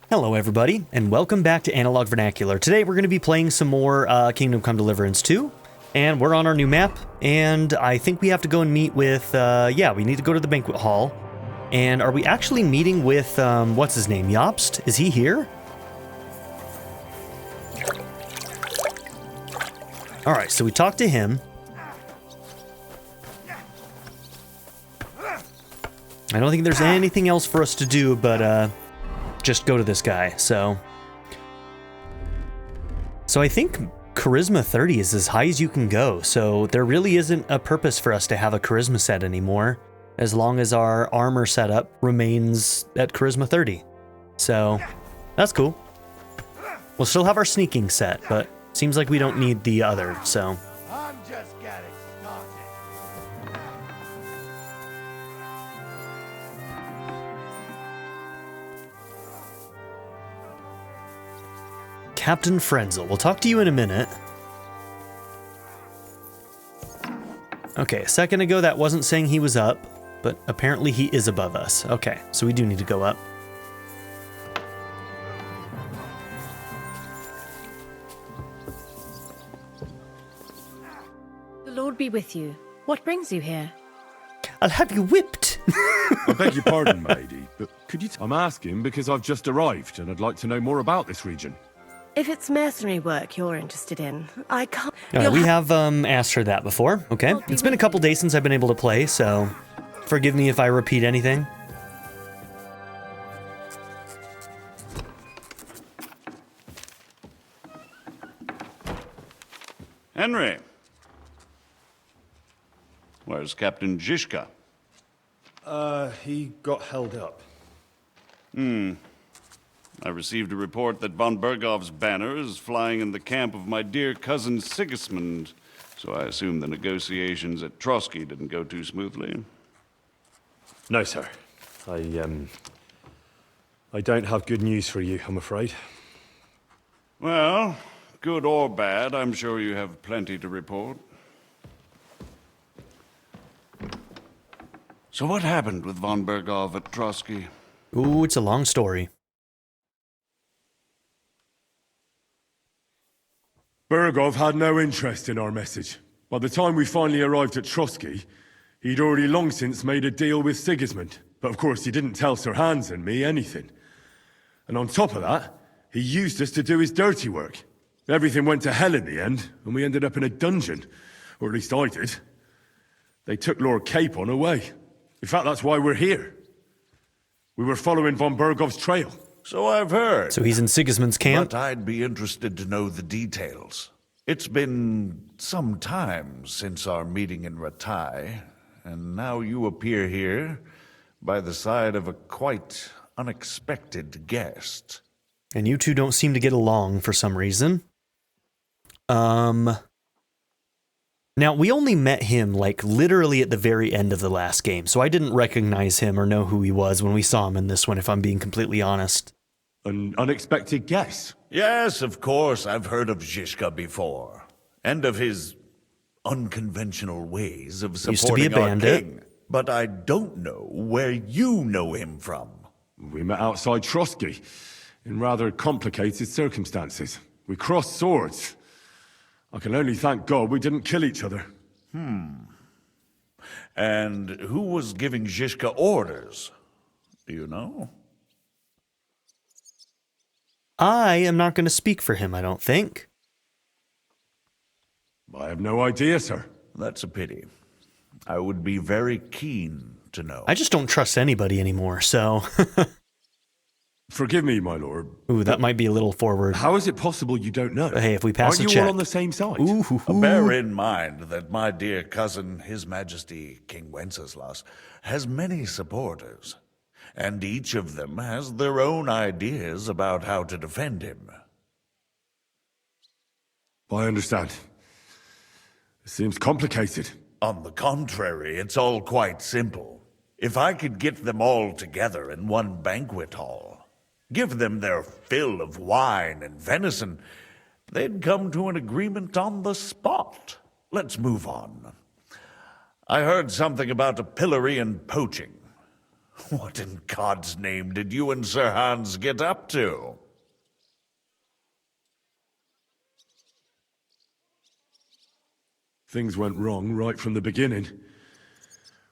Hello everybody, and welcome back to Analog Vernacular. Today we're going to be playing some more Kingdom Come Deliverance 2, and we're on our new map, and I think we have to go and meet with, we need to go to the banquet hall. And are we actually meeting with, what's his name, Jobst? Is he here? Alright, so we talked to him. I don't think there's anything else for us to do, but, just go to this guy, so I think Charisma 30 is as high as you can go, so there really isn't a purpose for us to have a Charisma set anymore, as long as our armor setup remains at Charisma 30. So, that's cool. We'll still have our sneaking set, but seems like we don't need the other, so... I'm just getting started. Captain Frenzel, we'll talk to you in a minute. Okay, a second ago that wasn't saying he was up, but apparently he is above us. Okay, so we do need to go up. The Lord be with you. What brings you here? I'll have you whipped! I beg your pardon, lady, but could you... I'm asking because I've just arrived and I'd like to know more about this region. If it's mercenary work you're interested in, I can't... We have asked her that before, okay? It's been a couple days since I've been able to play, so forgive me if I repeat anything. Henry, where's Captain Zizka? He got held up. I received a report that von Bergow's banner is flying in the camp of my dear cousin Sigismund, so I assume the negotiations at Trotsky didn't go too smoothly. No, sir. I don't have good news for you, I'm afraid. Well, good or bad, I'm sure you have plenty to report. So what happened with von Bergow at Trotsky? Ooh, it's a long story. Bergow had no interest in our message. By the time we finally arrived at Trotsky, he'd already long since made a deal with Sigismund. But of course he didn't tell Sir Hans and me anything. And on top of that, he used us to do his dirty work. Everything went to hell in the end, and we ended up in a dungeon. Or at least I did. They took Lord Capon away. In fact, that's why we're here. We were following von Bergow's trail. So I've heard. So he's in Sigismund's camp? But I'd be interested to know the details. It's been some time since our meeting in Ratai, and now you appear here by the side of a quite unexpected guest. And you two don't seem to get along for some reason. Now, we only met him, like, literally at the very end of the last game, so I didn't recognize him or know who he was when we saw him in this one, if I'm being completely honest. An unexpected guess. Yes, of course, I've heard of Zizka before, and of his unconventional ways of supporting Used to be a bandit. our king. But I don't know where you know him from. We met outside Trotsky, in rather complicated circumstances. We crossed swords. I can only thank God we didn't kill each other. And who was giving Zizka orders? Do you know? I am not going to speak for him, I don't think. I have no idea, sir. That's a pity. I would be very keen to know. I just don't trust anybody anymore, so... Forgive me, my lord. Ooh, that might be a little forward. How is it possible you don't know? But hey, if we pass Aren't a you check... all on the same side? Ooh, hoo, hoo. Bear in mind that my dear cousin, His Majesty King Wenceslas, has many supporters, and each of them has their own ideas about how to defend him. I understand. It seems complicated. On the contrary, it's all quite simple. If I could get them all together in one banquet hall, give them their fill of wine and venison, they'd come to an agreement on the spot. Let's move on. I heard something about a pillory and poaching. What in God's name did you and Sir Hans get up to? Things went wrong right from the beginning.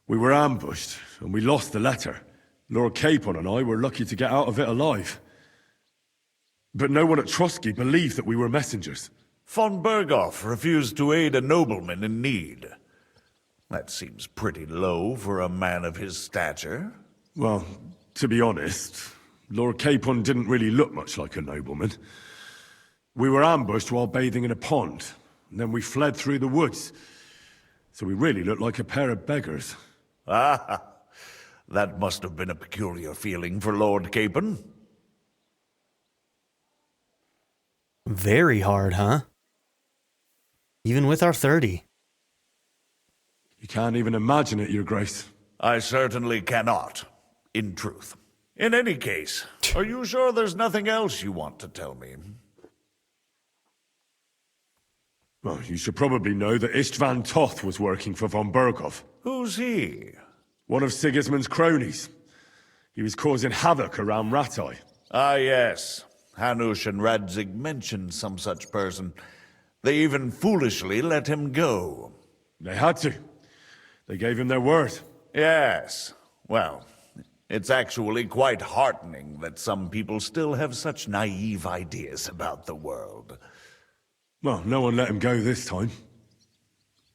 We were ambushed, and we lost the letter. Lord Capon and I were lucky to get out of it alive. But no one at Trotsky believed that we were messengers. Von Bergow refused to aid a nobleman in need. That seems pretty low for a man of his stature. Well, to be honest, Lord Capon didn't really look much like a nobleman. We were ambushed while bathing in a pond, and then we fled through the woods. So we really looked like a pair of beggars. Ah, that must have been a peculiar feeling for Lord Capon. Very hard, huh? Even with our 30. You can't even imagine it, Your Grace. I certainly cannot, in truth. In any case, are you sure there's nothing else you want to tell me? Well, you should probably know that Istvan Toth was working for von Bergow. Who's he? One of Sigismund's cronies. He was causing havoc around Ratai. Ah, yes. Hanush and Radzig mentioned some such person. They even foolishly let him go. They had to. They gave him their word. Yes. Well, it's actually quite heartening that some people still have such naive ideas about the world. Well, no one let him go this time.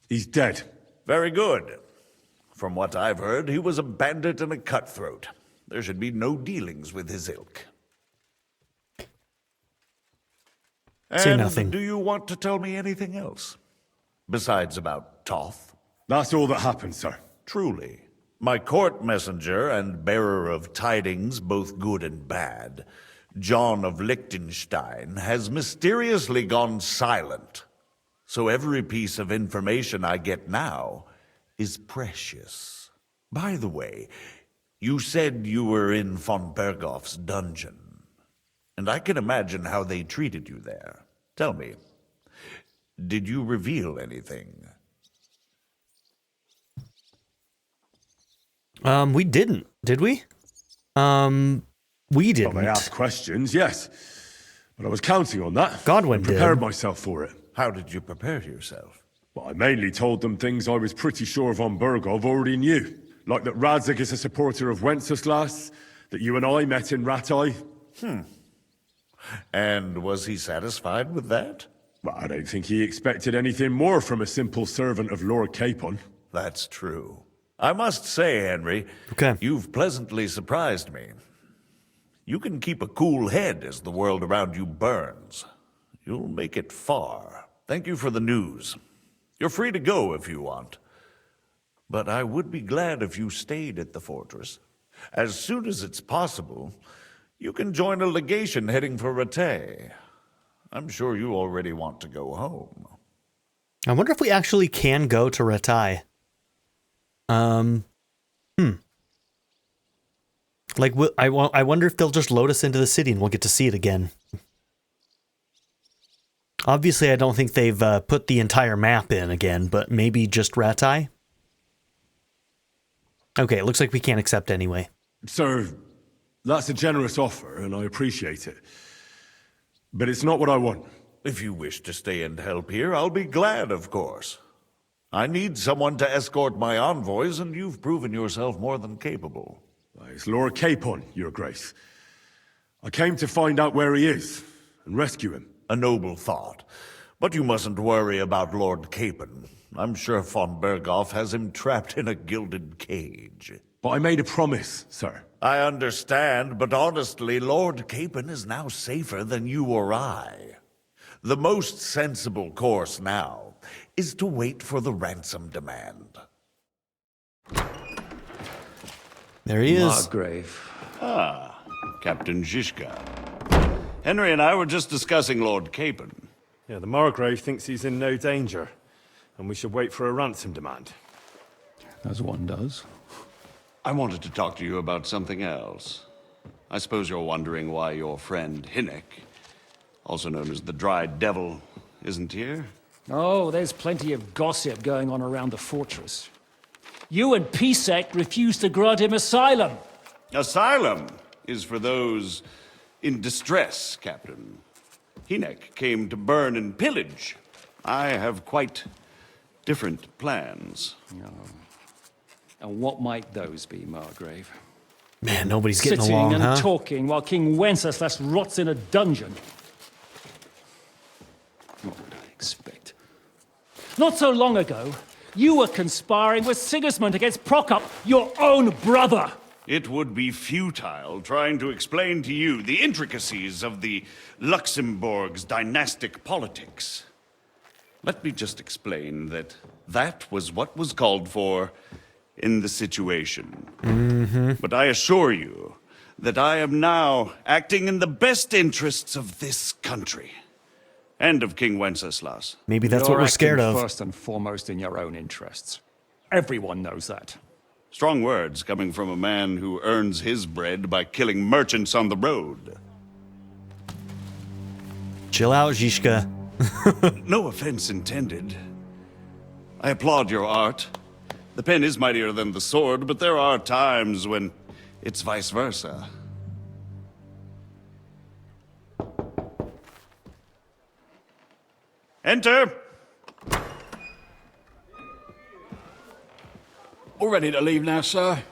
He's dead. Very good. From what I've heard, he was a bandit and a cutthroat. There should be no dealings with his ilk. Say And nothing. do you want to tell me anything else? Besides about Toth? That's all that happened, sir. Truly. My court messenger and bearer of tidings, both good and bad, John of Liechtenstein, has mysteriously gone silent. So every piece of information I get now is precious. By the way, you said you were in von Bergow's dungeon. And I can imagine how they treated you there. Tell me, did you reveal anything? We didn't, did we? We didn't. Well, I asked questions, yes. But I was counting on that. Godwin and prepared did. myself for it. How did you prepare yourself? Well, I mainly told them things I was pretty sure von Bergow already knew. Like that Radzig is a supporter of Wenceslas, that you and I met in Ratai. And was he satisfied with that? Well, I don't think he expected anything more from a simple servant of Lord Capon. That's true. I must say, Henry, Okay. you've pleasantly surprised me. You can keep a cool head as the world around you burns. You'll make it far. Thank you for the news. You're free to go if you want. But I would be glad if you stayed at the fortress. As soon as it's possible, you can join a legation heading for Rattay. I'm sure you already want to go home. I wonder if we actually can go to Ratai. Like, I wonder if they'll just load us into the city and we'll get to see it again. Obviously, I don't think they've put the entire map in again, but maybe just Ratai? Okay, it looks like we can't accept anyway. Sir, that's a generous offer, and I appreciate it. But it's not what I want. If you wish to stay and help here, I'll be glad, of course. I need someone to escort my envoys, and you've proven yourself more than capable. It's Lord Capon, Your Grace. I came to find out where he is, and rescue him. A noble thought. But you mustn't worry about Lord Capon. I'm sure von Bergow has him trapped in a gilded cage. But I made a promise, sir. I understand, but honestly, Lord Capon is now safer than you or I. The most sensible course now is to wait for the ransom demand. There he is. Margrave. Ah, Captain Zizka. Henry and I were just discussing Lord Capon. Yeah, the Margrave thinks he's in no danger, and we should wait for a ransom demand. As one does. I wanted to talk to you about something else. I suppose you're wondering why your friend Hinnek, also known as the Dried Devil, isn't here? Oh, there's plenty of gossip going on around the fortress. You and Pisek refused to grant him asylum. Asylum is for those in distress, Captain. Hynek came to burn and pillage. I have quite different plans. And what might those be, Margrave? Man, nobody's getting Sitting along, and huh? talking while King Wenceslas rots in a dungeon. What would I expect? Not so long ago, you were conspiring with Sigismund against Prokop, your own brother. It would be futile trying to explain to you the intricacies of the Luxembourg's dynastic politics. Let me just explain that that was what was called for in the situation. But I assure you that I am now acting in the best interests of this country and of King Wenceslas. Maybe that's You're what we're scared acting of. first and foremost in your own interests. Everyone knows that. Strong words coming from a man who earns his bread by killing merchants on the road. Chill out, Zizka. No offense intended. I applaud your art. The pen is mightier than the sword, but there are times when it's vice versa. Enter! All ready to leave now, sir?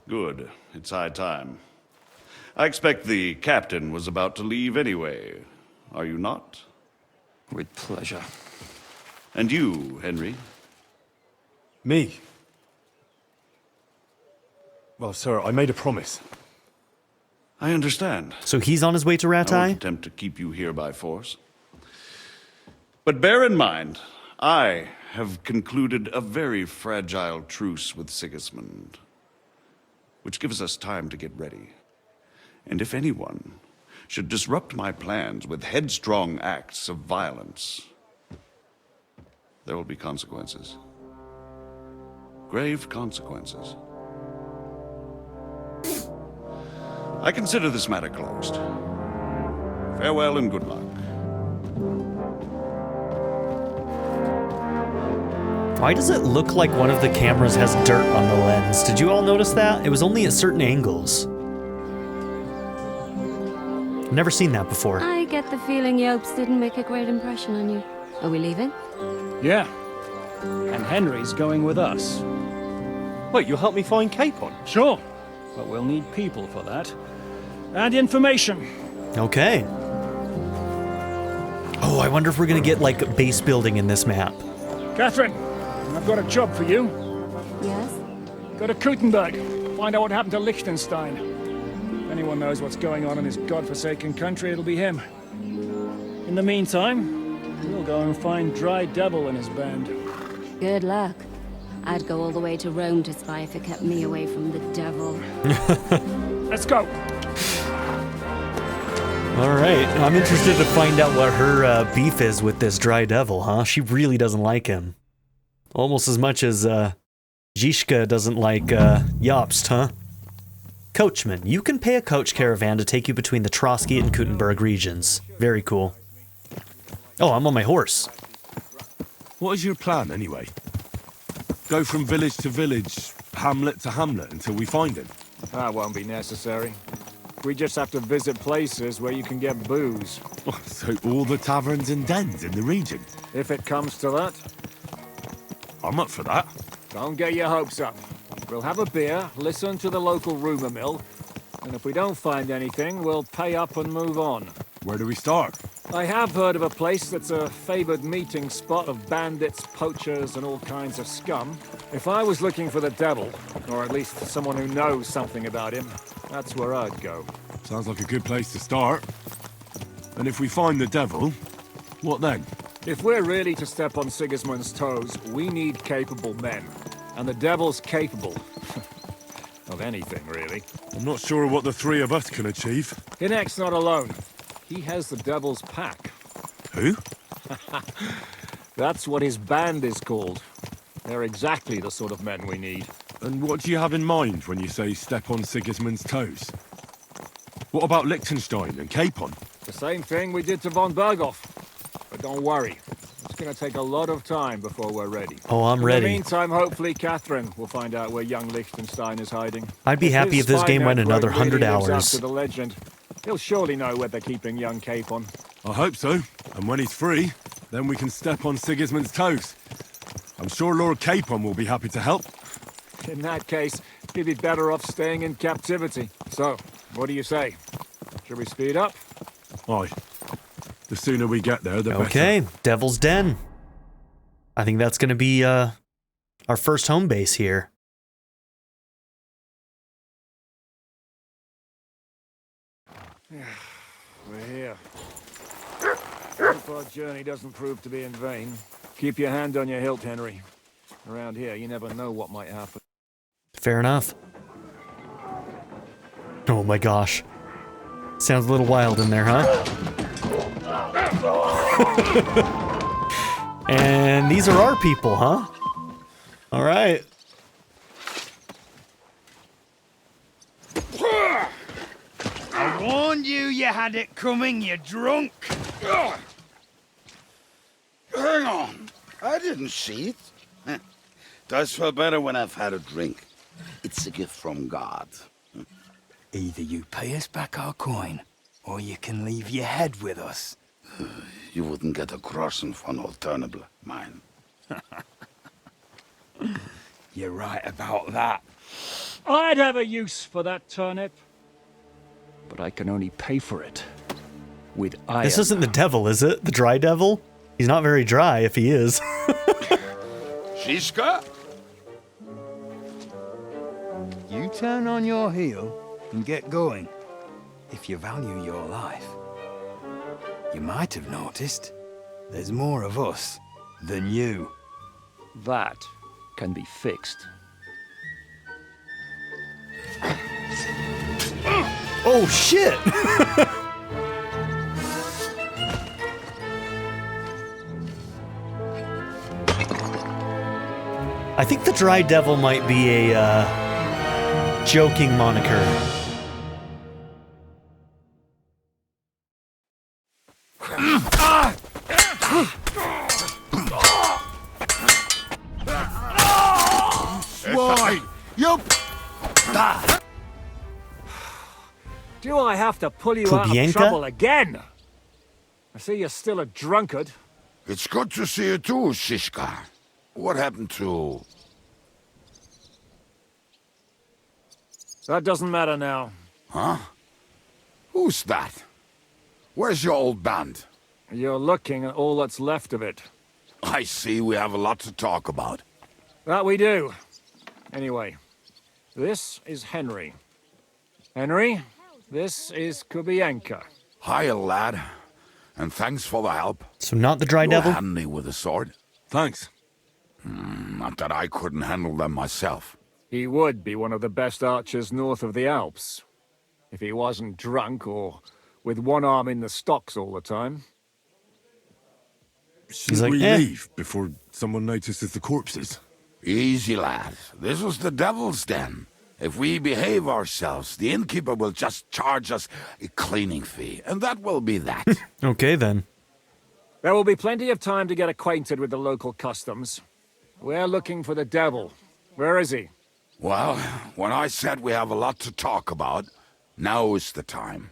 Good. It's high time. I expect the captain was about to leave anyway. Are you not? With pleasure. And you, Henry? Me? Well, sir, I made a promise. I understand. So he's on his way to I won't Rattay? attempt to keep you here by force. But bear in mind, I have concluded a very fragile truce with Sigismund, which gives us time to get ready. And if anyone should disrupt my plans with headstrong acts of violence, there will be consequences. Grave consequences. I consider this matter closed. Farewell and good luck. Why does it look like one of the cameras has dirt on the lens? Did you all notice that? It was only at certain angles. I've never seen that before. I get the feeling Yopes didn't make a great impression on you. Are we leaving? Yeah. And Henry's going with us. Wait, you'll help me find Capon? Sure. But we'll need people for that. And information. Okay. Oh, I wonder if we're gonna get like base building in this map. Catherine, I've got a job for you. Yes? Go to Kuttenberg. Find out what happened to Liechtenstein. If anyone knows what's going on in this godforsaken country, it'll be him. In the meantime, we'll go and find Dry Devil and his band. Good luck. I'd go all the way to Rome to spy if it kept me away from the devil. Let's go. All right, I'm interested to find out what her beef is with this Dry Devil, huh? She really doesn't like him. Almost as much as Zizka doesn't like Jobst, huh? Coachman, you can pay a coach caravan to take you between the Trotsky and Kuttenberg regions. Very cool. Oh, I'm on my horse. What is your plan, anyway? Go from village to village, hamlet to hamlet, until we find him? That won't be necessary. We just have to visit places where you can get booze. Oh, so all the taverns and dens in the region? If it comes to that. I'm up for that. Don't get your hopes up. We'll have a beer, listen to the local rumor mill, and if we don't find anything, we'll pay up and move on. Where do we start? I have heard of a place that's a favored meeting spot of bandits, poachers, and all kinds of scum. If I was looking for the devil, or at least someone who knows something about him, that's where I'd go. Sounds like a good place to start. And if we find the devil, what then? If we're really to step on Sigismund's toes, we need capable men. And the devil's capable. Of anything, really. I'm not sure what the three of us can achieve. Hynek's not alone. He has the devil's pack. Who? That's what his band is called. They're exactly the sort of men we need. And what do you have in mind when you say step on Sigismund's toes? What about Liechtenstein and Capon? The same thing we did to von Bergow. But don't worry. It's gonna take a lot of time before we're ready. Oh, I'm In ready. the meantime, hopefully Catherine will find out where young Liechtenstein is hiding. I'd be happy if this game went another 100 Up hours. to the legend. He'll surely know where they're keeping young Capon. I hope so. And when he's free, then we can step on Sigismund's toes. I'm sure Lord Capon will be happy to help. In that case, he'd be better off staying in captivity. So, what do you say? Should we speed up? Aye. The sooner we get there, the better. Okay, Devil's Den. I think that's going to be our first home base here. We're here. Hope our journey doesn't prove to be in vain. Keep your hand on your hilt, Henry. Around here, you never know what might happen. Fair enough. Oh my gosh. Sounds a little wild in there, huh? And these are our people, huh? All right. I warned you you had it coming, you drunk. Hang on. I didn't see it. Does feel better when I've had a drink. It's a gift from God. Either you pay us back our coin, or you can leave your head with us. You wouldn't get a groschen for no turnable, mine. You're right about that. I'd have a use for that turnip. But I can only pay for it with iron. This isn't the devil, is it? The dry devil? He's not very dry if he is. Shiska? You turn on your heel and get going. If you value your life. You might have noticed there's more of us than you. That can be fixed. Oh, shit! I think the Dry Devil might be a joking moniker. Swine! You... Do I have to pull you out of Kubienka? trouble again? I see you're still a drunkard. It's good to see you too, Shishka. What happened to... That doesn't matter now. Huh? Who's that? Where's your old band? You're looking at all that's left of it. I see we have a lot to talk about. That we do. Anyway, this is Henry. Henry, this is Kubienka. Hiya, lad. And thanks for the help. So not the Dry You're Devil? handy with a sword. Thanks. Not that I couldn't handle them myself. He would be one of the best archers north of the Alps. If he wasn't drunk or with one arm in the stocks all the time. Should like, we "Eh." leave before someone notices the corpses? Easy, lad. This was the devil's den. If we behave ourselves, the innkeeper will just charge us a cleaning fee, and that will be that. Okay, then. There will be plenty of time to get acquainted with the local customs. We're looking for the devil. Where is he? Well, when I said we have a lot to talk about, now is the time.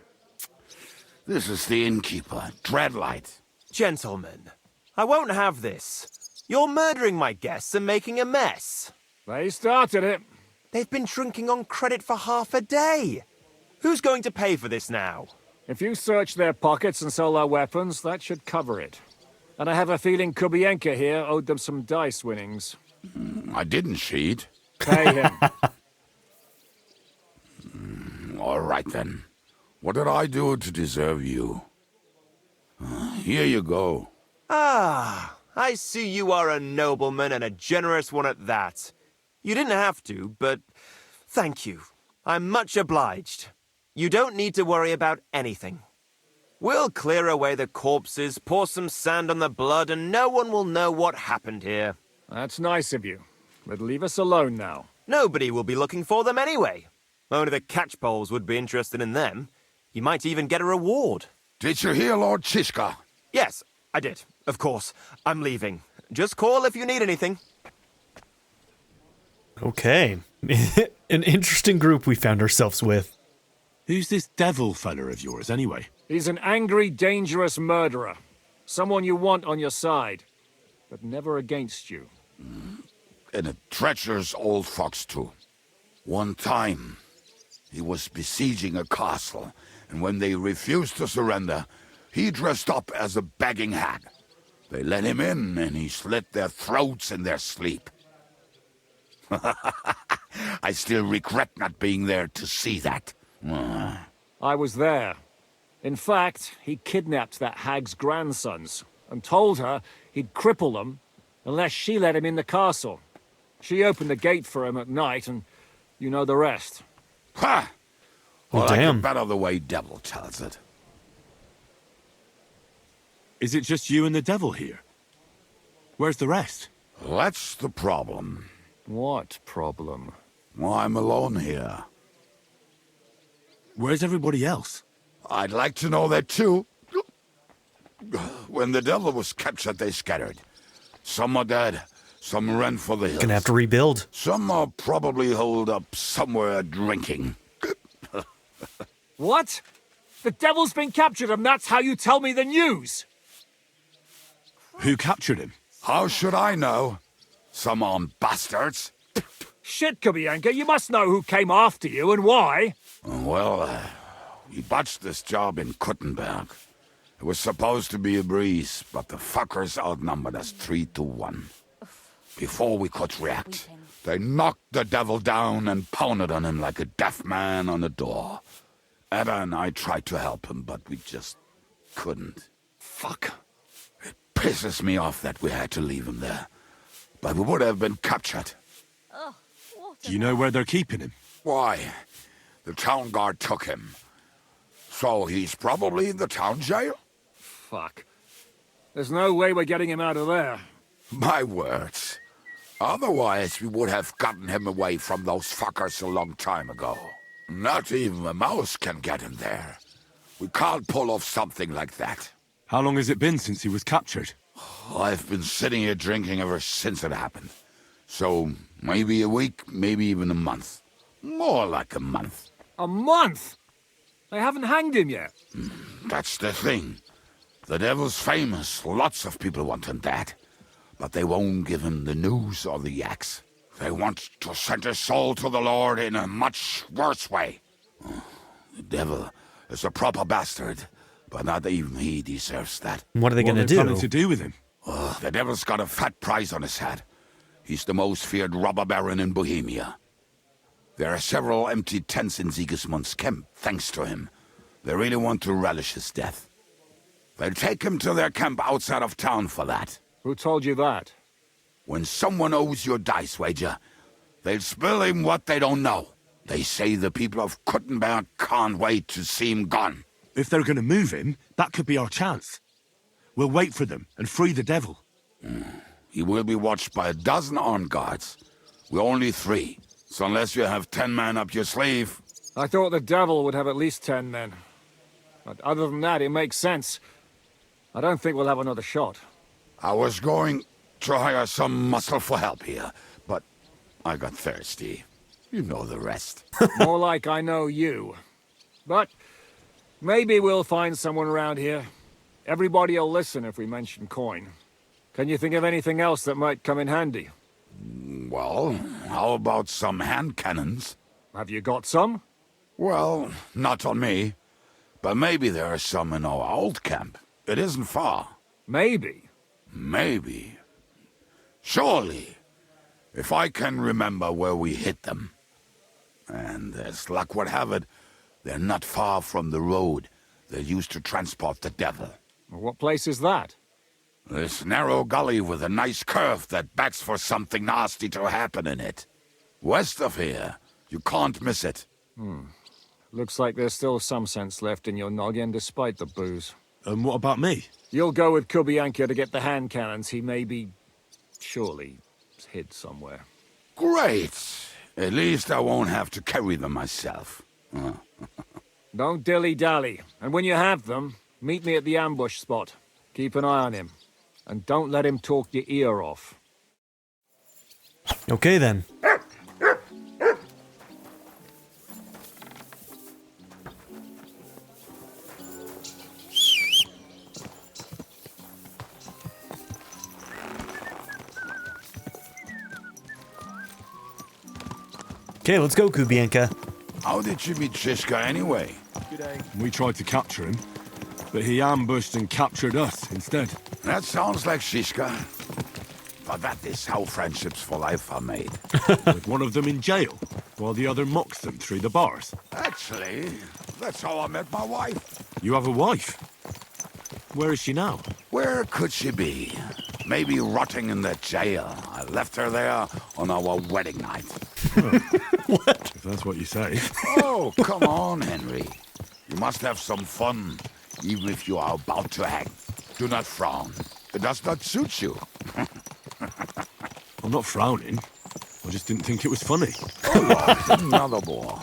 This is the innkeeper, Dreadlight. Gentlemen, I won't have this. You're murdering my guests and making a mess. They started it. They've been drinking on credit for half a day. Who's going to pay for this now? If you search their pockets and sell their weapons, that should cover it. And I have a feeling Kubienka here owed them some dice winnings. I didn't cheat. Pay him. All right, then. What did I do to deserve you? Here you go. Ah, I see you are a nobleman and a generous one at that. You didn't have to, but thank you. I'm much obliged. You don't need to worry about anything. We'll clear away the corpses, pour some sand on the blood, and no one will know what happened here. That's nice of you. But leave us alone now. Nobody will be looking for them anyway. Only the catchpoles would be interested in them. You might even get a reward. Did you hear Lord Chishka? Yes, I did. Of course, I'm leaving. Just call if you need anything. Okay. An interesting group we found ourselves with. Who's this devil fella of yours, anyway? He's an angry, dangerous murderer. Someone you want on your side, but never against you. And a treacherous old fox, too. One time, he was besieging a castle, and when they refused to surrender, he dressed up as a begging hag. They let him in, and he slit their throats in their sleep. I still regret not being there to see that. I was there. In fact, he kidnapped that hag's grandsons and told her he'd cripple them unless she let him in the castle. She opened the gate for him at night, and you know the rest. Ha! Well, I damn. can better the way Devil tells it. Is it just you and the devil here? Where's the rest? That's the problem. What problem? Well, I'm alone here. Where's everybody else? I'd like to know that too. When the devil was captured, they scattered. Some are dead, some ran for the hills. Gonna have to rebuild. Some are probably holed up somewhere drinking. What? The devil's been captured and that's how you tell me the news? Who captured him? How should I know? Some armed bastards. Shit, Kubianka, you must know who came after you and why. Well, we botched this job in Kuttenberg. It was supposed to be a breeze, but the fuckers outnumbered us 3-1. Before we could react, they knocked the devil down and pounded on him like a deaf man on a door. Etta and I tried to help him, but we just couldn't. Fuck. It pisses me off that we had to leave him there. But we would have been captured. Do you know where they're keeping him? Why? The town guard took him. So he's probably in the town jail? Fuck. There's no way we're getting him out of there. My words. Otherwise, we would have gotten him away from those fuckers a long time ago. Not even a mouse can get him there. We can't pull off something like that. How long has it been since he was captured? I've been sitting here drinking ever since it happened. So, maybe a week, maybe even a month. More like a month. A month? They haven't hanged him yet. That's the thing. The devil's famous. Lots of people want him dead. But they won't give him the news or the axe. They want to send his soul to the Lord in a much worse way. The devil is a proper bastard, but not even he deserves that. What are they gonna do? What are they planning to do with him? The devil's got a fat price on his head. He's the most feared robber baron in Bohemia. There are several empty tents in Sigismund's camp, thanks to him. They really want to relish his death. They'll take him to their camp outside of town for that. Who told you that? When someone owes you a dice wager, they'll spill him what they don't know. They say the people of Kuttenberg can't wait to see him gone. If they're going to move him, that could be our chance. We'll wait for them and free the devil. He will be watched by a dozen armed guards. We're only 3, so unless you have 10 men up your sleeve... I thought the devil would have at least 10 men. But other than that, it makes sense. I don't think we'll have another shot. I was going to hire some muscle for help here, but I got thirsty. You know the rest. More like I know you. But maybe we'll find someone around here. Everybody'll listen if we mention coin. Can you think of anything else that might come in handy? Well, how about some hand cannons? Have you got some? Well, not on me. But maybe there are some in our old camp. It isn't far. Maybe. Maybe. Surely. If I can remember where we hid them. And as luck would have it, they're not far from the road they used to transport the devil. What place is that? This narrow gully with a nice curve that begs for something nasty to happen in it. West of here. You can't miss it. Looks like there's still some sense left in your noggin despite the booze. And what about me? You'll go with Kubianka to get the hand cannons. He may be... surely hid somewhere. Great! At least I won't have to carry them myself. Don't dilly-dally. And when you have them, meet me at the ambush spot. Keep an eye on him. And don't let him talk your ear off. Okay then. Okay, let's go, Kubienka. How did you meet Shishka anyway? We tried to capture him, but he ambushed and captured us instead. That sounds like Shishka. But that is how friendships for life are made. With one of them in jail, while the other mocks them through the bars. Actually, that's how I met my wife. You have a wife? Where is she now? Where could she be? Maybe rotting in the jail. I left her there on our wedding night. What? If that's what you say. Oh, come on, Henry. You must have some fun, even if you are about to hang. Do not frown. It does not suit you. I'm not frowning. I just didn't think it was funny. Oh, Lord, another boy.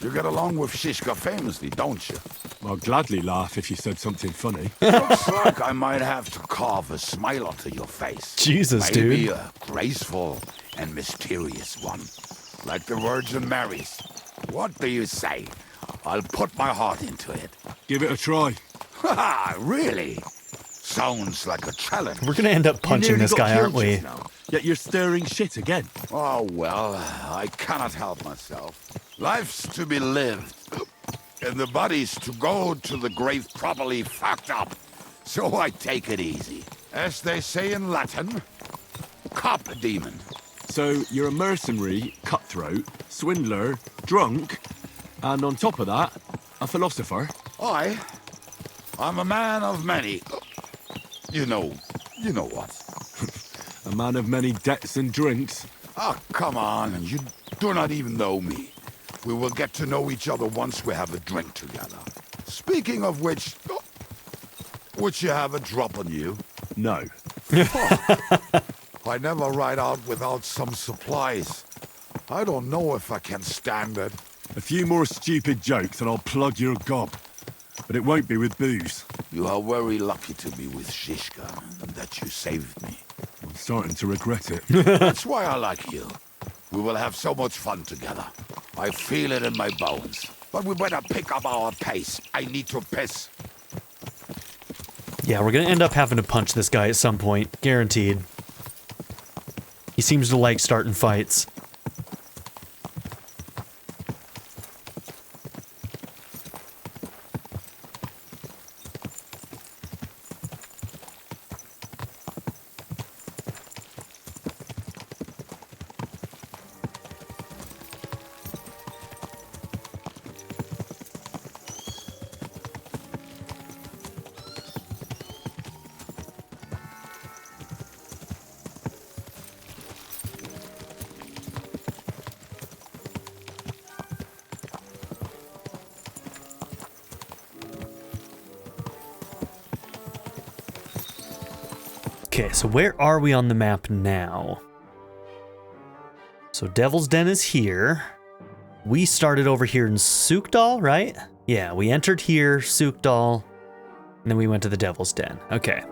You get along with Shishka famously, don't you? I'll gladly laugh if you said something funny. Looks like I might have to carve a smile onto your face. Jesus, Maybe dude. a graceful and mysterious one. Like the Virgin Mary's. What do you say? I'll put my heart into it. Give it a try. Ha! Really? Sounds like a challenge. We're gonna end up punching this guy, aren't we? Now, yet you're stirring shit again. Oh, well, I cannot help myself. Life's to be lived. And the body's to go to the grave properly fucked up. So I take it easy. As they say in Latin, cop a demon. So you're a mercenary, cutthroat, swindler, drunk, and on top of that, a philosopher? I'm a man of many... You know what. A man of many debts and drinks. Oh, come on, you do not even know me. We will get to know each other once we have a drink together. Speaking of which, would you have a drop on you? No. I never ride out without some supplies. I don't know if I can stand it. A few more stupid jokes and I'll plug your gob. But it won't be with booze. You are very lucky to be with Shishka, and that you saved me. I'm starting to regret it. That's why I like you. We will have so much fun together. I feel it in my bones. But we better pick up our pace. I need to piss. Yeah, we're gonna end up having to punch this guy at some point. Guaranteed. He seems to like starting fights. Okay, so where are we on the map now? So Devil's Den is here. We started over here in Sukdal, right? Yeah, we entered here, Sukdal, and then we went to the Devil's Den. Okay.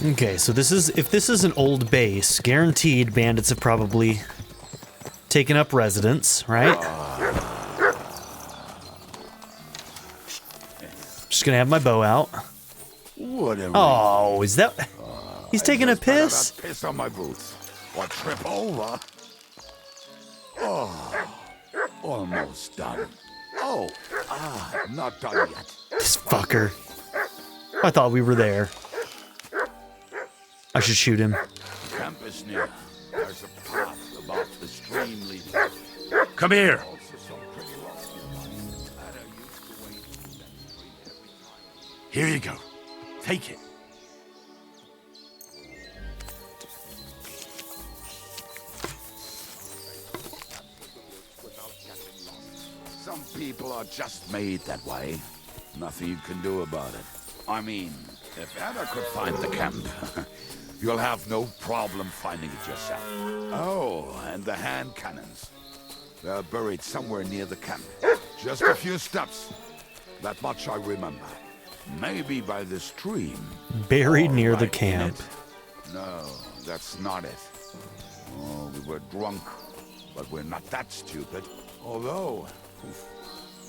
Okay, so if this is an old base, guaranteed bandits have probably taken up residence, right? Just gonna have my bow out. Oh, is that... He's taking a piss? Piss on my boots. Or trip over. Oh, almost done. Oh, not done yet. This fucker. I thought we were there. I should shoot him. Camp is near. There's a path about the stream leading. Come here. Here you go. Take it. Some people are just made that way. Nothing you can do about it. I mean, if Ada could find the camp, you'll have no problem finding it yourself. Oh, and the hand cannons. They're buried somewhere near the camp. Just a few steps. That much I remember. Maybe by the stream. Buried Or near the right camp. in it. No, that's not it. Oh, we were drunk, but we're not that stupid. Although,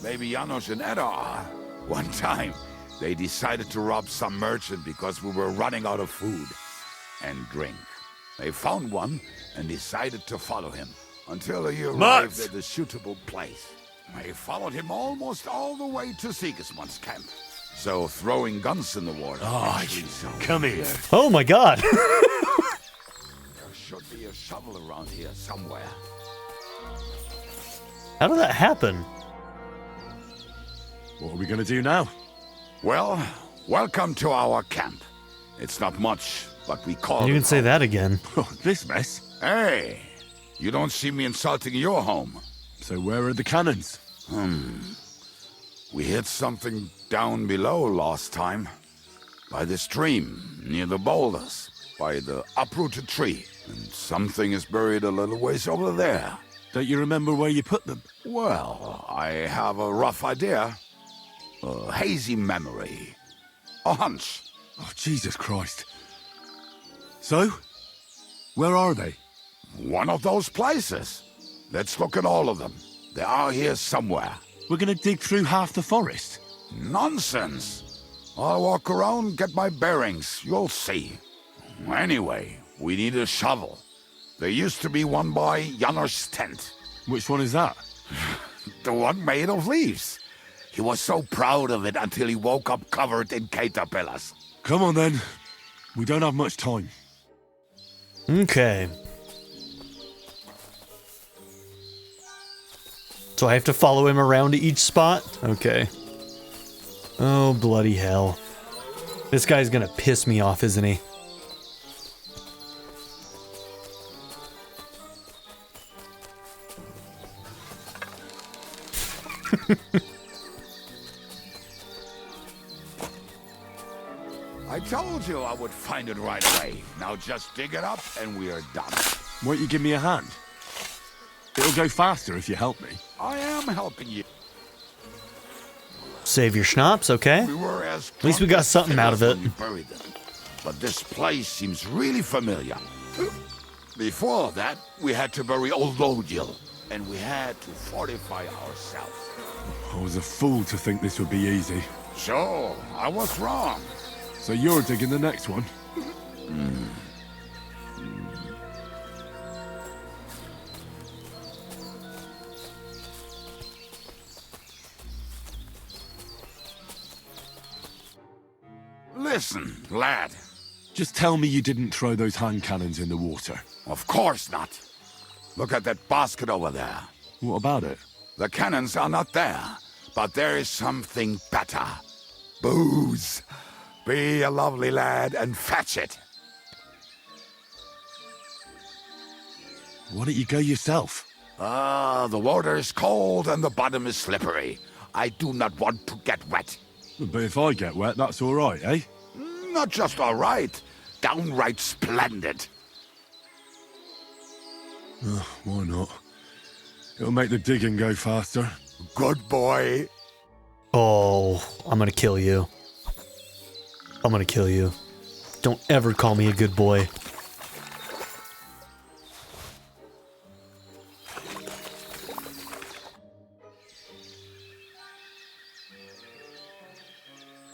maybe Janos and Edda are. One time, they decided to rob some merchant because we were running out of food and drink. They found one and decided to follow him until he arrived at a suitable place. They followed him almost all the way to Sigismund's camp. So throwing guns in the water. Oh, come here. Oh my god. There should be a shovel around here somewhere. How did that happen? What are we gonna do now? Well, welcome to our camp. It's not much, but we call it You can say home. that again. This mess? Hey, you don't see me insulting your home. So where are the cannons? We hit something down below last time. By the stream, near the boulders, by the uprooted tree. And something is buried a little ways over there. Don't you remember where you put them? Well, I have a rough idea. A hazy memory. A hunch. Oh, Jesus Christ. So? Where are they? One of those places. Let's look at all of them. They are here somewhere. We're gonna dig through half the forest. Nonsense. I'll walk around, get my bearings. You'll see. Anyway, we need a shovel. There used to be one by Janos' tent. Which one is that? The one made of leaves. He was so proud of it until he woke up covered in caterpillars. Come on then. We don't have much time. Okay. So I have to follow him around to each spot? Okay. Oh, bloody hell. This guy's gonna piss me off, isn't he? I told you I would find it right away. Now just dig it up and we are done. Won't you give me a hand? It'll go faster if you help me. I am helping you. Save your schnapps, okay? We were as At least we got something out of it. when we buried them. But this place seems really familiar. Before that, we had to bury old Lodil, and we had to fortify ourselves. I was a fool to think this would be easy. So, I was wrong. So you're digging the next one? Listen, lad. Just tell me you didn't throw those hand cannons in the water. Of course not. Look at that basket over there. What about it? The cannons are not there, but there is something better. Booze. Be a lovely lad and fetch it. Why don't you go yourself? The water is cold and the bottom is slippery. I do not want to get wet. But if I get wet, that's all right, eh? Not just all right, downright splendid. Why not? It'll make the digging go faster. Good boy. Oh, I'm gonna kill you. I'm gonna kill you. Don't ever call me a good boy.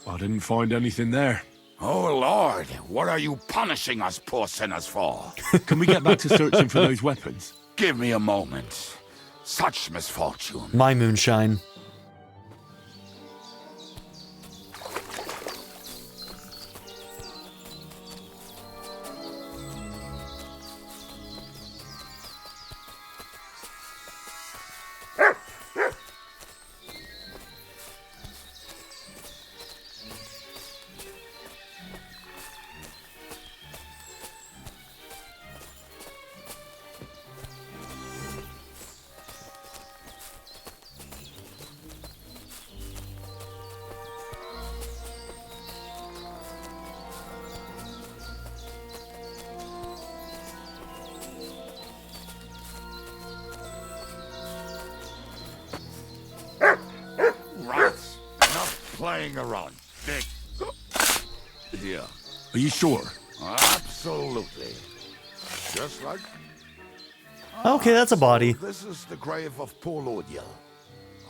I didn't find anything there. Oh, Lord, what are you punishing us poor sinners for? Can we get back to searching for those weapons? Give me a moment. Such misfortune. My moonshine. lying around. Dig. Here. Are you sure? Absolutely. Just like... Okay, that's a body. This is the grave of poor Lord Yell.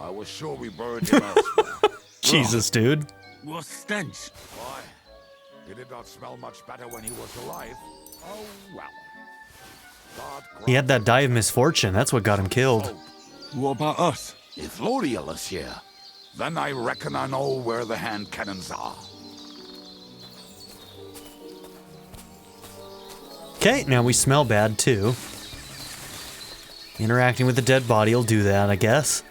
I was sure we buried him elsewhere. Jesus, dude. What stench? Why? He did not smell much better when he was alive. Oh, well. He had that die of misfortune. That's what got him killed. What about us? If Lodiel is here, then I reckon I know where the hand cannons are. Okay, now we smell bad too. Interacting with a dead body will do that, I guess.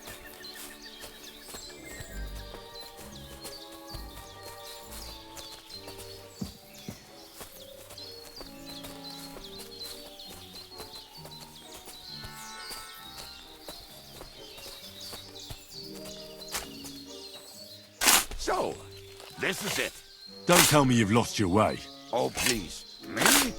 So, this is it. Don't tell me you've lost your way. Oh, please. Me?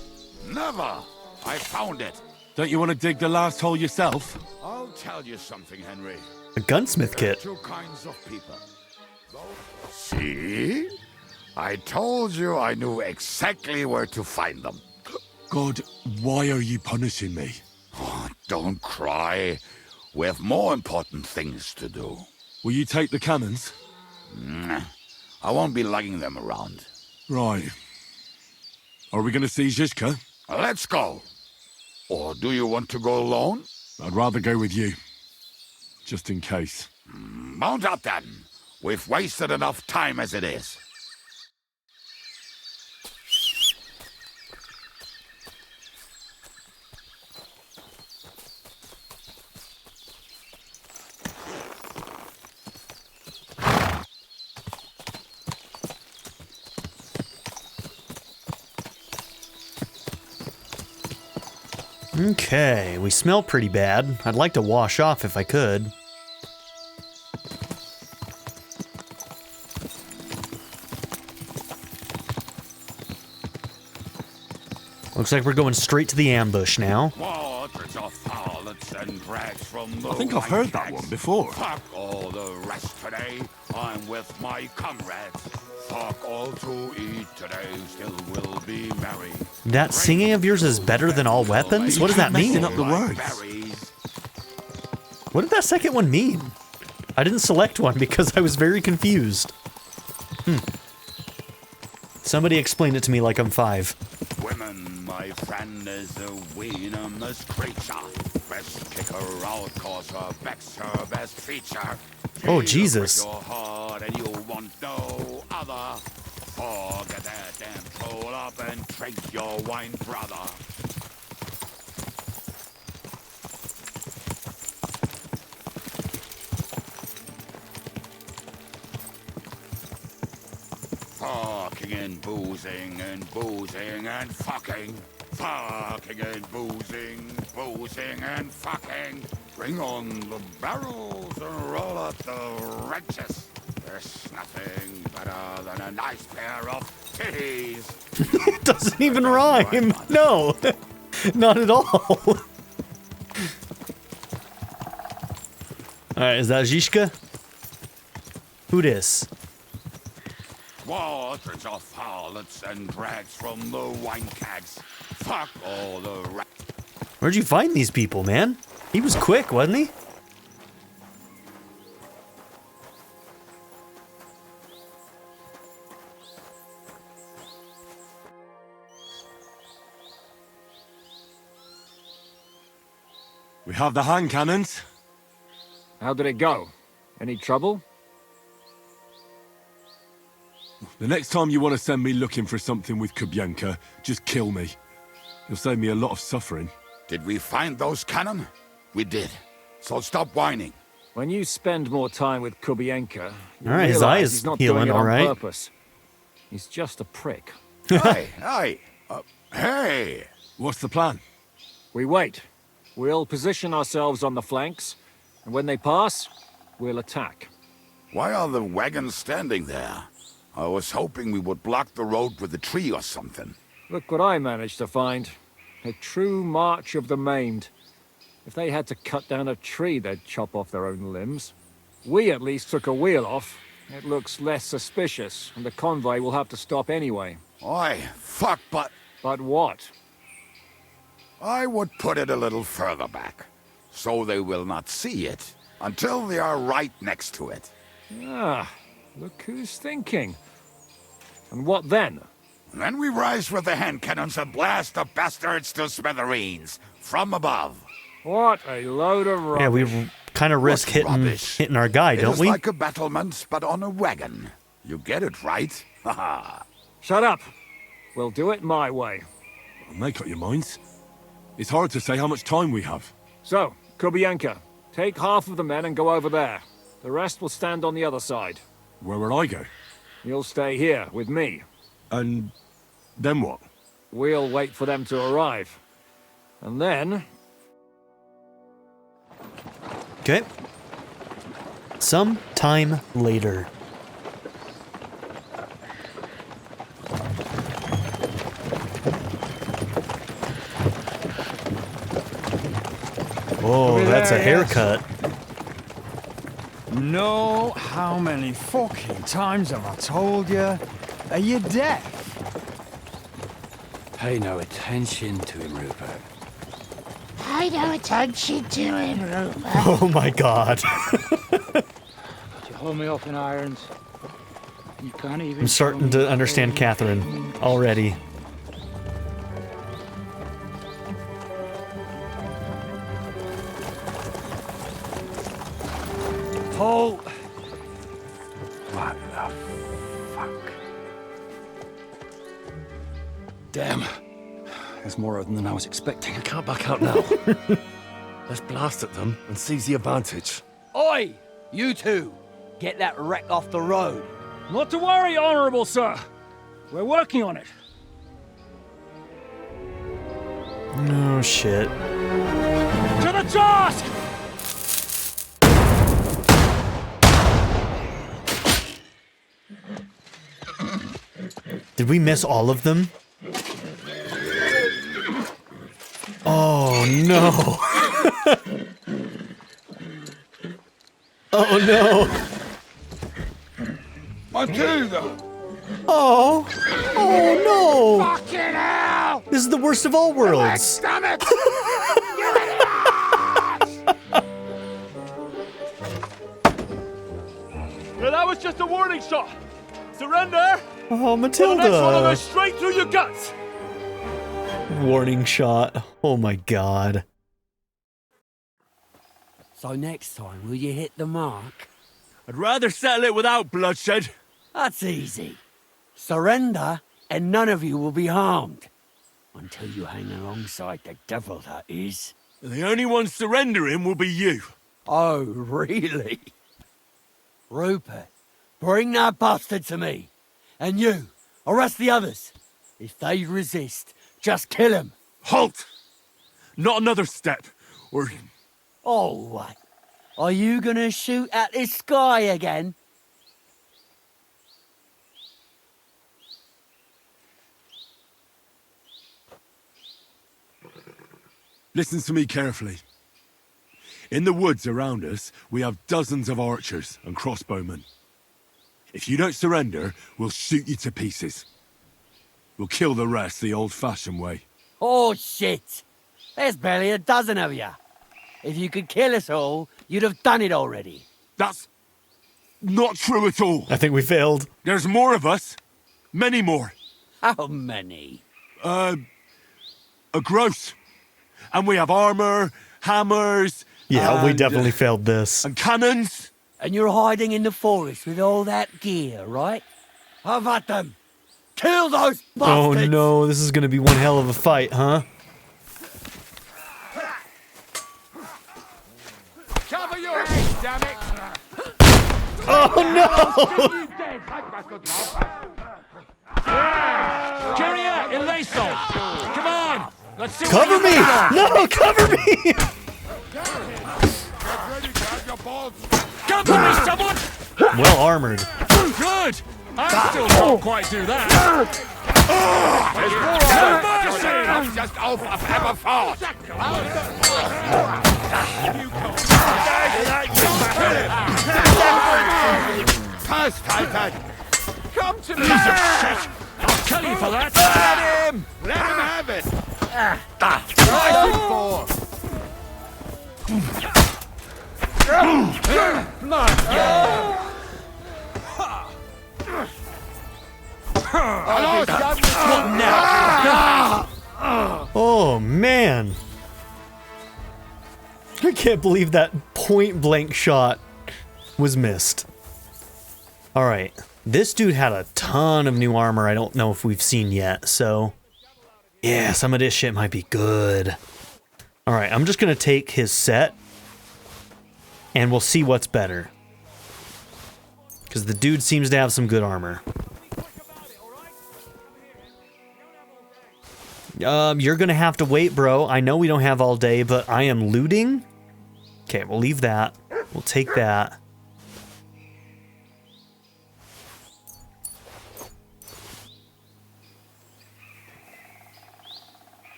Never. I found it. Don't you want to dig the last hole yourself? I'll tell you something, Henry. A gunsmith There are kit. two kinds of people. See? I told you I knew exactly where to find them. God, why are you punishing me? Oh, don't cry. We have more important things to do. Will you take the cannons? Nah, I won't be lugging them around. Right. Are we going to see Zizka? Let's go. Or do you want to go alone? I'd rather go with you. Just in case. Mount up then. We've wasted enough time as it is. Okay, we smell pretty bad. I'd like to wash off if I could. Looks like we're going straight to the ambush now. Waters of harlots and drags from the I think I've heard that one before. Fuck all the rest today. I'm with my comrades. Fuck all to eat today. Still will be merry. That singing of yours is better than all weapons? What does that mean? Up the words. What did that second one mean? I didn't select one because I was very confused. Somebody explain it to me like I'm 5. Women, my friend, is a venomous creature. Best kick her out, cause her back's her best feature. Oh, Jesus. Your heart and you want no other. Forget that damn troll up and drink your wine, brother. Fucking and boozing and boozing and fucking. Fucking and boozing, boozing and fucking. Bring on the barrels and roll out the wrenches. There's nothing better than a nice pair of titties. It doesn't even rhyme. No, not at all. Alright, is that Zizka? Who dis? Waters of harlots and drags from the wine kegs. Fuck all the Where'd you find these people, man? He was quick, wasn't he? We have the hand cannons. How did it go? Any trouble? The next time you want to send me looking for something with Kubyanka, just kill me. You'll save me a lot of suffering. Did we find those cannon? We did. So stop whining. When you spend more time with Kubienka, you Alright, his eye realize is he's not healing, doing it on alright. purpose. He's just a prick. Hey! What's the plan? We wait. We'll position ourselves on the flanks, and when they pass, we'll attack. Why are the wagons standing there? I was hoping we would block the road with a tree or something. Look what I managed to find. A true march of the maimed. If they had to cut down a tree, they'd chop off their own limbs. We at least took a wheel off. It looks less suspicious, and the convoy will have to stop anyway. Oi, fuck, but... But what? I would put it a little further back, so they will not see it until they are right next to it. Ah, look who's thinking. And what then? Then we rise with the hand cannons and blast the bastards to smithereens from above. What a load of rubbish. Yeah, we kind of risk hitting our guy, don't we? It's like a battlement, but on a wagon. You get it right? Haha. Shut up. We'll do it my way. Make up your minds. It's hard to say how much time we have. So, Kubienka, take half of the men and go over there. The rest will stand on the other side. Where will I go? You'll stay here with me. And then what? We'll wait for them to arrive. And then... Okay. Some time later. Oh, that's a haircut. No, how many fucking times have I told you? Are you deaf? Pay no attention to him, Rupert. Pay no attention to him, Rupert. Oh my god. You hold me off in irons. You can't even... I'm starting to understand Catherine already. Paul! What the fuck? Damn. There's more of them than I was expecting. I can't back out now. Let's blast at them and seize the advantage. Oi! You two! Get that wreck off the road. Not to worry, Honorable Sir. We're working on it. No shit. To the task! Did we miss all of them? Oh no. Oh no. Matilda! Oh. Oh no. Fucking hell! This is the worst of all worlds. Damn it! Well, that was just a warning shot. Surrender! Oh, The next one will go Matilda. straight through your guts. Warning shot. Oh my god. So next time, will you hit the mark? I'd rather settle it without bloodshed. That's easy. Surrender, and none of you will be harmed. Until you hang alongside the devil, that is. The only one surrendering will be you. Oh, really? Rupert, bring that bastard to me. And you, arrest the others. If they resist, just kill them. Halt! Not another step, or... Oh, what? Are you gonna shoot at the sky again? Listen to me carefully. In the woods around us, we have dozens of archers and crossbowmen. If you don't surrender, we'll shoot you to pieces. We'll kill the rest the old-fashioned way. Oh, shit! There's barely a dozen of you. If you could kill us all, you'd have done it already. That's not true at all. I think we failed. There's more of us. Many more. How many? A gross. And we have armor, hammers... Yeah, we and, definitely failed this. And cannons. And you're hiding in the forest with all that gear, right? Have at them! Kill those Oh bastards! no, this is gonna be one hell of a fight, huh? Cover your head, damn it! Oh no! Carrier, Eleison! Come on! Let's see Cover what me! you got. No, cover me! Cover me, someone! Well armored. Good! I still can't quite do that. I'm just off of Aberford! first, Titan! Come to me! Piece of shit! I'll kill you for that! Let him! Let him have it! Nice for! What now? Oh, man. I can't believe that point-blank shot was missed. Alright. This dude had a ton of new armor I don't know if we've seen yet, so... yeah, some of this shit might be good. Alright, I'm just gonna take his set, and we'll see what's better. Because the dude seems to have some good armor. You're gonna have to wait, bro. I know we don't have all day, but I am looting. Okay, we'll leave that. We'll take that.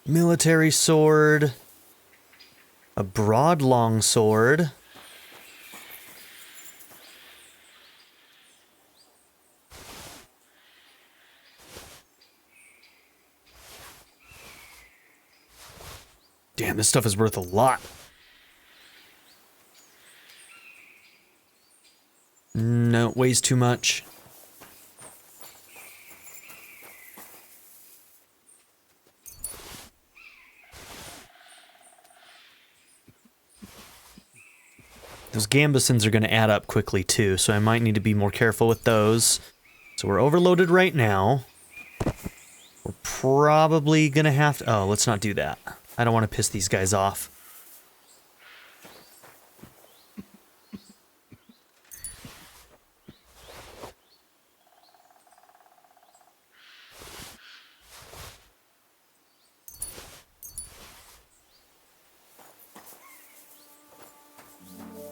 Military sword. A broad long sword. Damn, this stuff is worth a lot. No, it weighs too much. Those gambesons are going to add up quickly too, so I might need to be more careful with those. So we're overloaded right now. We're probably going to have to... oh, let's not do that. I don't want to piss these guys off.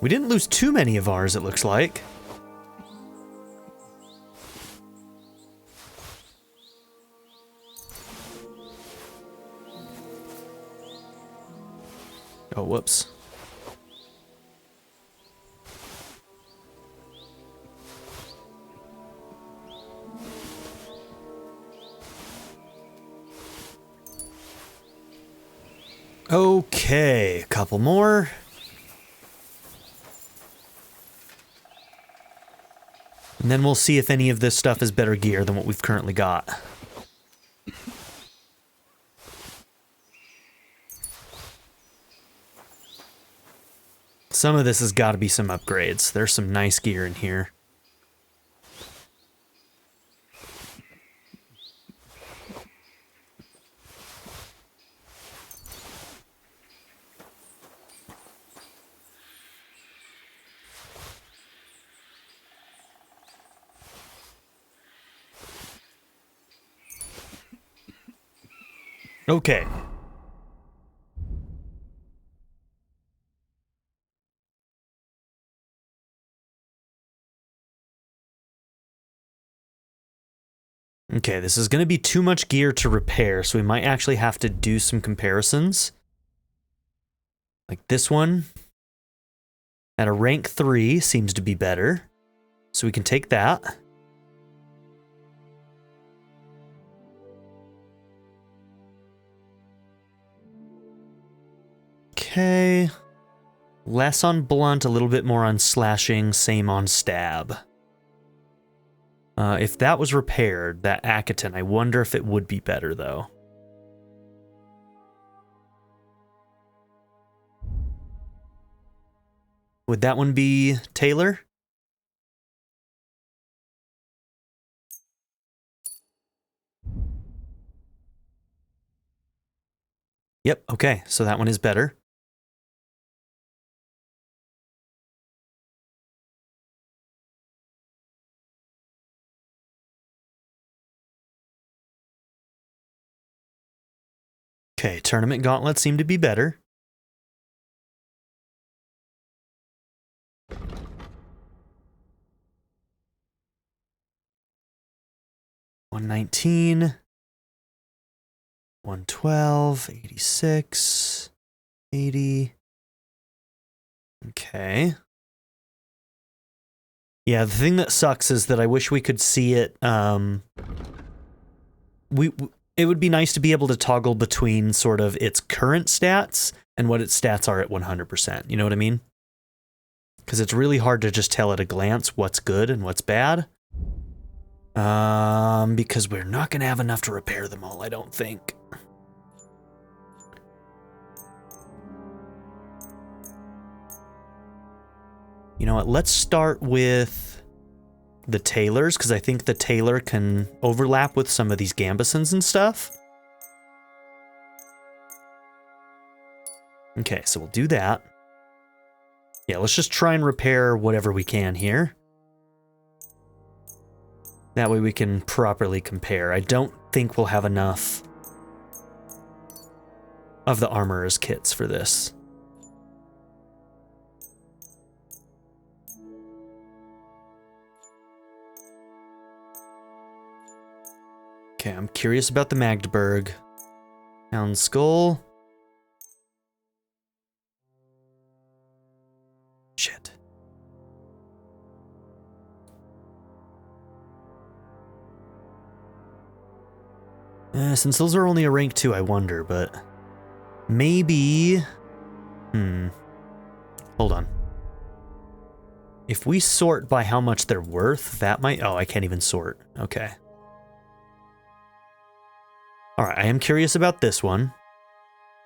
We didn't lose too many of ours, it looks like. Oh, whoops. Okay, a couple more. And then we'll see if any of this stuff is better gear than what we've currently got. Some of this has got to be some upgrades. There's some nice gear in here. Okay. Okay, this is going to be too much gear to repair, so we might actually have to do some comparisons. Like this one, at a rank 3, seems to be better. So we can take that. Okay. Less on blunt, a little bit more on slashing, same on stab. If that was repaired, that Akaton, I wonder if it would be better, though. Would that one be Taylor? Yep, okay, so that one is better. Okay, tournament gauntlets seem to be better. $119, $112, $86, $80. Okay. Yeah, the thing that sucks is that I wish we could see it. It would be nice to be able to toggle between sort of its current stats and what its stats are at 100%. You know what I mean? Because it's really hard to just tell at a glance what's good and what's bad. Because we're not going to have enough to repair them all, I don't think. You know what? Let's start with the tailors, because I think the tailor can overlap with some of these gambesons and stuff. Okay, so we'll do that. Yeah, let's just try and repair whatever we can here. That way we can properly compare. I don't think we'll have enough of the armorer's kits for this. Okay, I'm curious about the Magdeburg. Hound Skull. Shit. Since those are only a rank 2, I wonder, but maybe... Hold on. If we sort by how much they're worth, that might... Oh, I can't even sort. Okay. Alright, I am curious about this one.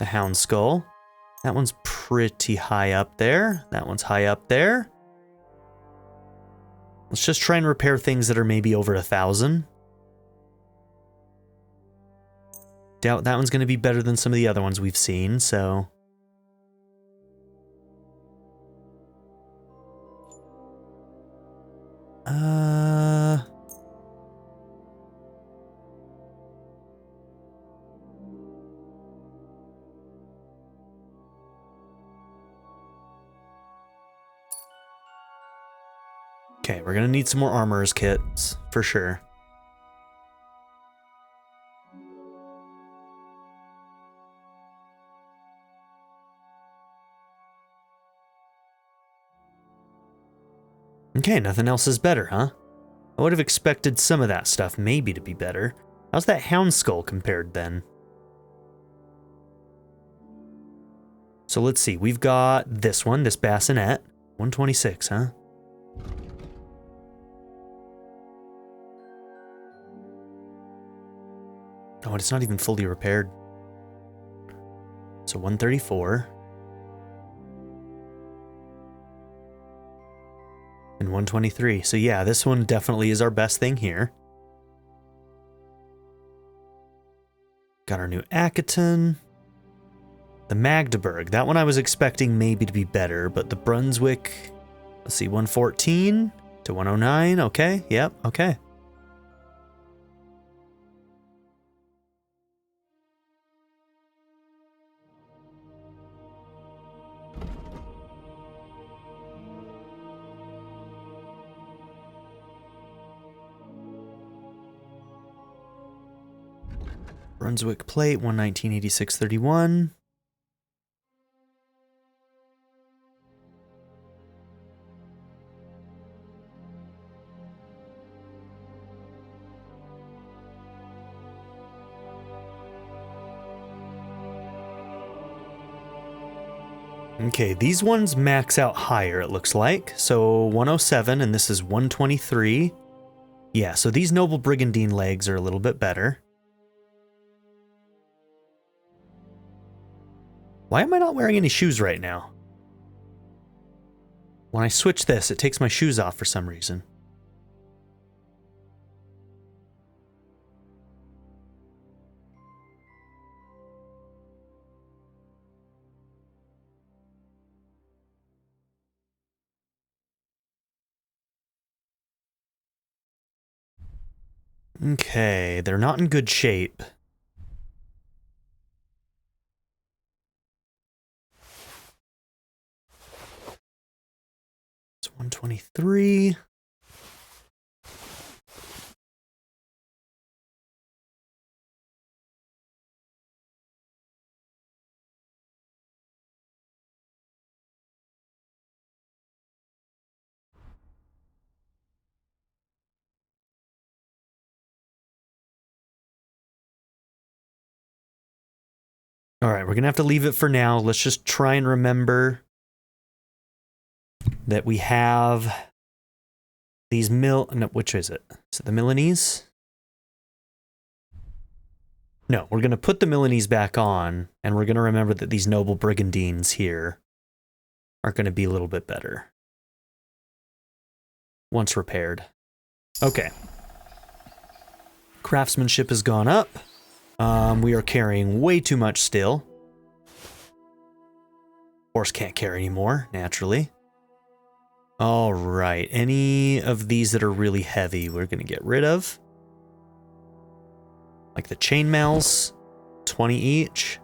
The Hound Skull. That one's pretty high up there. That one's high up there. Let's just try and repair things that are maybe over 1,000. Doubt that one's going to be better than some of the other ones we've seen, so... Okay, we're going to need some more armorer's kits, for sure. Okay, nothing else is better, huh? I would have expected some of that stuff maybe to be better. How's that Hound Skull compared then? So let's see, we've got this one, this bassinet. 126, huh? Oh, it's not even fully repaired. So 134. And 123. So yeah, this one definitely is our best thing here. Got our new Akaton. The Magdeburg. That one I was expecting maybe to be better, but the Brunswick... Let's see, 114 to 109. Okay, yep, okay. Brunswick plate, 119.86.31. Okay, these ones max out higher, it looks like. So 107, and this is 123. Yeah, so these Noble Brigandine legs are a little bit better. Why am I not wearing any shoes right now? When I switch this, it takes my shoes off for some reason. Okay, they're not in good shape. It's 123. All right, we're going to have to leave it for now. Let's just try and remember that we have these no, which is it? Is it the Milanese? No, we're going to put the Milanese back on, and we're going to remember that these noble brigandines here are going to be a little bit better once repaired. Okay. Craftsmanship has gone up. We are carrying way too much still. Horse can't carry anymore, naturally. All right, any of these that are really heavy, we're going to get rid of. Like the chainmails, 20 each.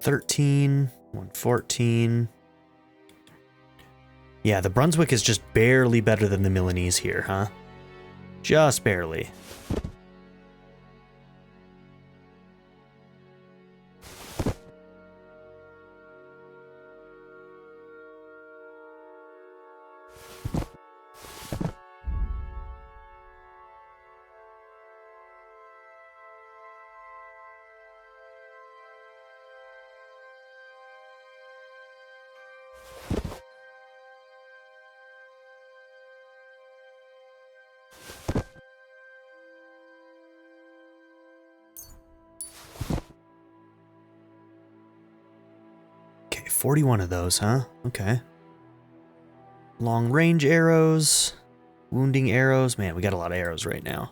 $13, 114. Yeah, the Brunswick is just barely better than the Milanese here, huh? Just barely. Okay, 41 of those, huh? Okay. Long range arrows, wounding arrows. Man, we got a lot of arrows right now.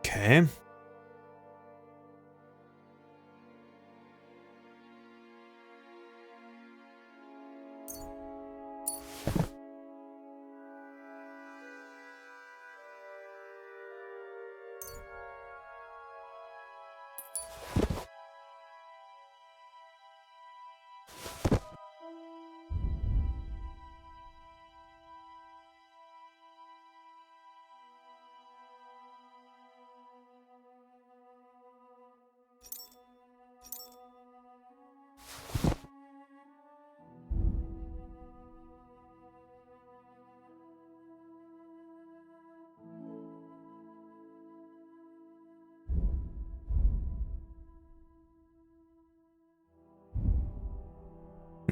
Okay.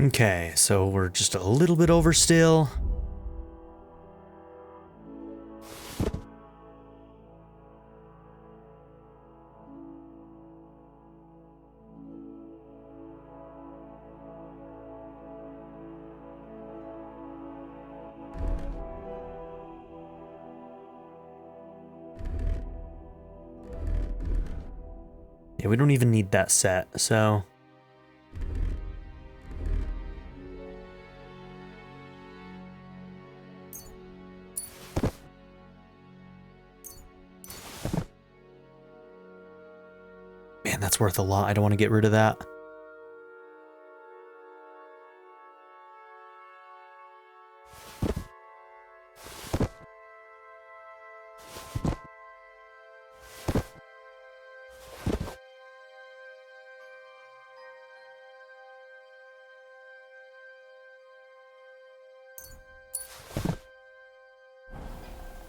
Okay, so we're just a little bit over still. Yeah, we don't even need that set, so... Man, that's worth a lot. I don't want to get rid of that.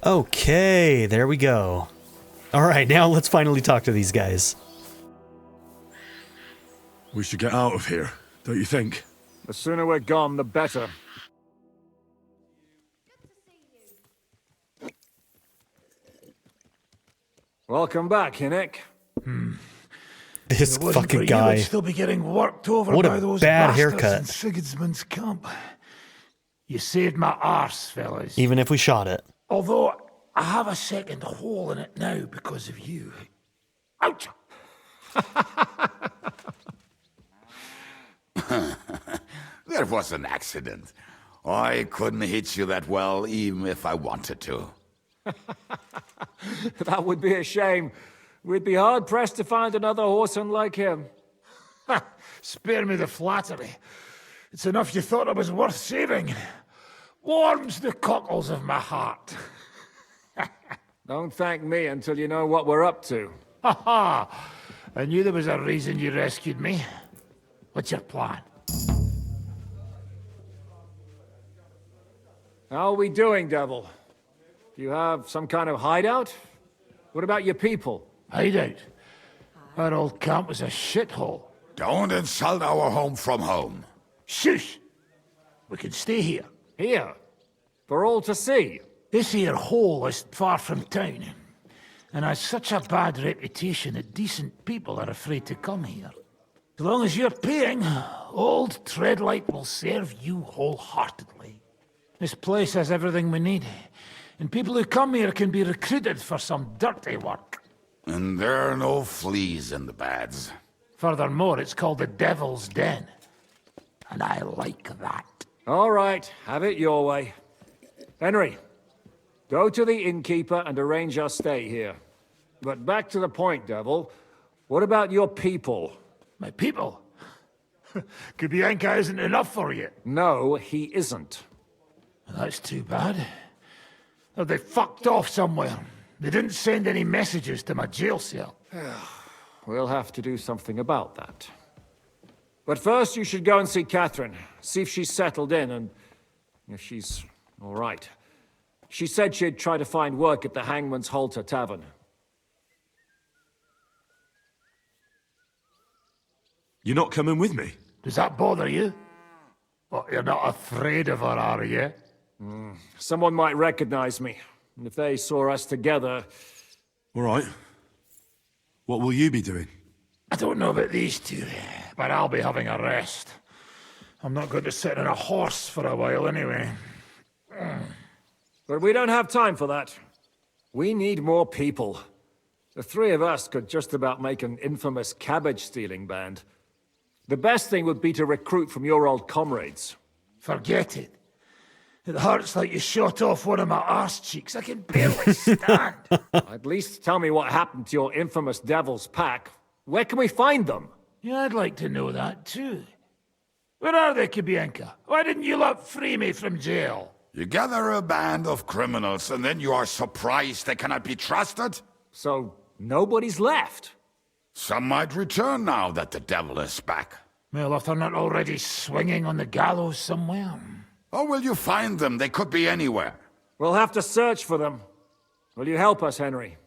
Okay, there we go. All right, now let's finally talk to these guys. We should get out of here, don't you think? The sooner we're gone, the better. Welcome back, Hinnick. This If it wasn't fucking for guy. You, would still be getting worked over What by a those bad bastards haircut. in Sigismund's camp. You saved my arse, fellas. Even if we shot it. Although, I have a second hole in it now because of you. Ouch! That was an accident. I couldn't hit you that well, even if I wanted to. That would be a shame. We'd be hard-pressed to find another horseman like him. Spare me the flattery. It's enough you thought I was worth saving. Warms the cockles of my heart. Don't thank me until you know what we're up to. Ha ha! I knew there was a reason you rescued me. What's your plan? How are we doing, Devil? Do you have some kind of hideout? What about your people? Hideout? Our old camp was a shithole. Don't insult our home from home. Shush! We can stay here. Here? For all to see? This here hole is far from town, and has such a bad reputation that decent people are afraid to come here. As long as you're paying, old Treadlight will serve you wholeheartedly. This place has everything we need, and people who come here can be recruited for some dirty work. And there are no fleas in the beds. Furthermore, it's called the Devil's Den, and I like that. All right, have it your way. Henry, go to the innkeeper and arrange our stay here. But back to the point, Devil. What about your people? My people? Kubienka isn't enough for you. No, he isn't. That's too bad. Have they fucked off somewhere? They didn't send any messages to my jail cell. We'll have to do something about that. But first, you should go and see Catherine. See if she's settled in and if she's all right. She said she'd try to find work at the Hangman's Halter Tavern. You're not coming with me? Does that bother you? Well, you're not afraid of her, are you? Someone might recognize me. And if they saw us together... All right. What will you be doing? I don't know about these two, but I'll be having a rest. I'm not going to sit on a horse for a while anyway. But we don't have time for that. We need more people. The three of us could just about make an infamous cabbage-stealing band. The best thing would be to recruit from your old comrades. Forget it. It hurts like you shot off one of my arse cheeks. I can barely stand. At least tell me what happened to your infamous Devil's Pack. Where can we find them? Yeah, I'd like to know that too. Where are they, Kubienka? Why didn't you lot free me from jail? You gather a band of criminals and then you are surprised they cannot be trusted? So, nobody's left? Some might return now that the devil is back. Well, if they're not already swinging on the gallows somewhere. Or will you find them? They could be anywhere. We'll have to search for them. Will you help us, Henry?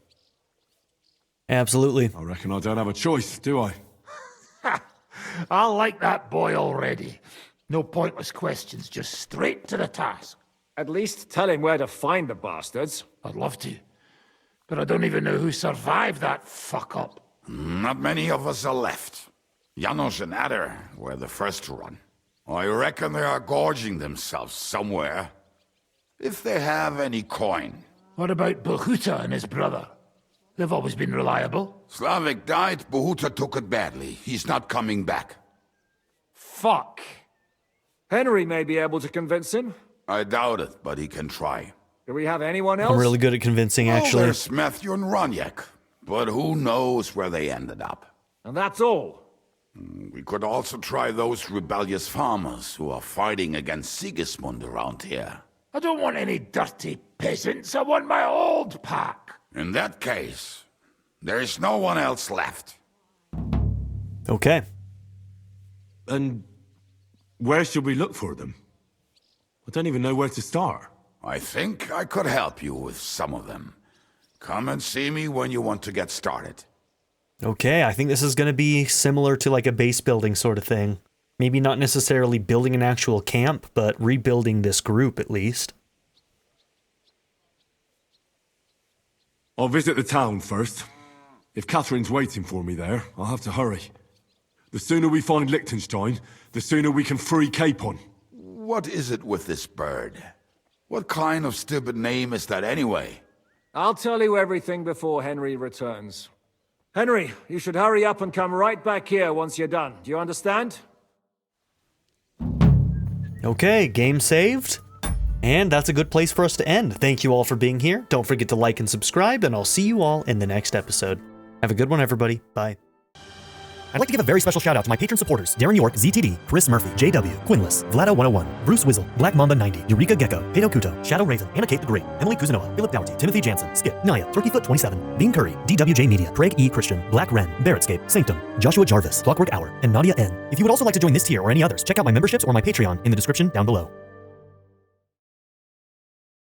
Absolutely. I reckon I don't have a choice, do I? I like that boy already. No pointless questions, just straight to the task. At least tell him where to find the bastards. I'd love to. But I don't even know who survived that fuck-up. Not many of us are left. Janos and Adder were the first to run. I reckon they are gorging themselves somewhere. If they have any coin. What about Bohuta and his brother? They've always been reliable. Slavik died, Bohuta took it badly. He's not coming back. Fuck. Henry may be able to convince him. I doubt it, but he can try. Do we have anyone else? I'm really good at convincing, actually. There's Matthew and Roniak, but who knows where they ended up. And that's all. We could also try those rebellious farmers who are fighting against Sigismund around here. I don't want any dirty peasants. I want my old pack. In that case, there is no one else left. Okay. And where should we look for them? I don't even know where to start. I think I could help you with some of them. Come and see me when you want to get started. Okay, I think this is going to be similar to like a base building sort of thing. Maybe not necessarily building an actual camp, but rebuilding this group at least. I'll visit the town first. If Catherine's waiting for me there, I'll have to hurry. The sooner we find Liechtenstein, the sooner we can free Capon. What is it with this bird? What kind of stupid name is that anyway? I'll tell you everything before Henry returns. Henry, you should hurry up and come right back here once you're done. Do you understand? Okay, game saved. And that's a good place for us to end. Thank you all for being here. Don't forget to like and subscribe, and I'll see you all in the next episode. Have a good one, everybody. Bye. I'd like to give a very special shout out to my patron supporters: Darren York, ZTD, Chris Murphy, JW, Quinless, Vlado101, Bruce Wizzle, Black Mamba 90, Eureka Gecko, Pedo Kuto, Shadow Raven, Anna Kate the Great, Emily Kuzanoa, Philip Dougherty, Timothy Jansen, Skip, Naya, Turkeyfoot 27, Bean Curry, DWJ Media, Craig E. Christian, Black Ren, Barrettscape, Sanctum, Joshua Jarvis, Clockwork Hour, and Nadia N. If you would also like to join this tier or any others, check out my memberships or my Patreon in the description down below.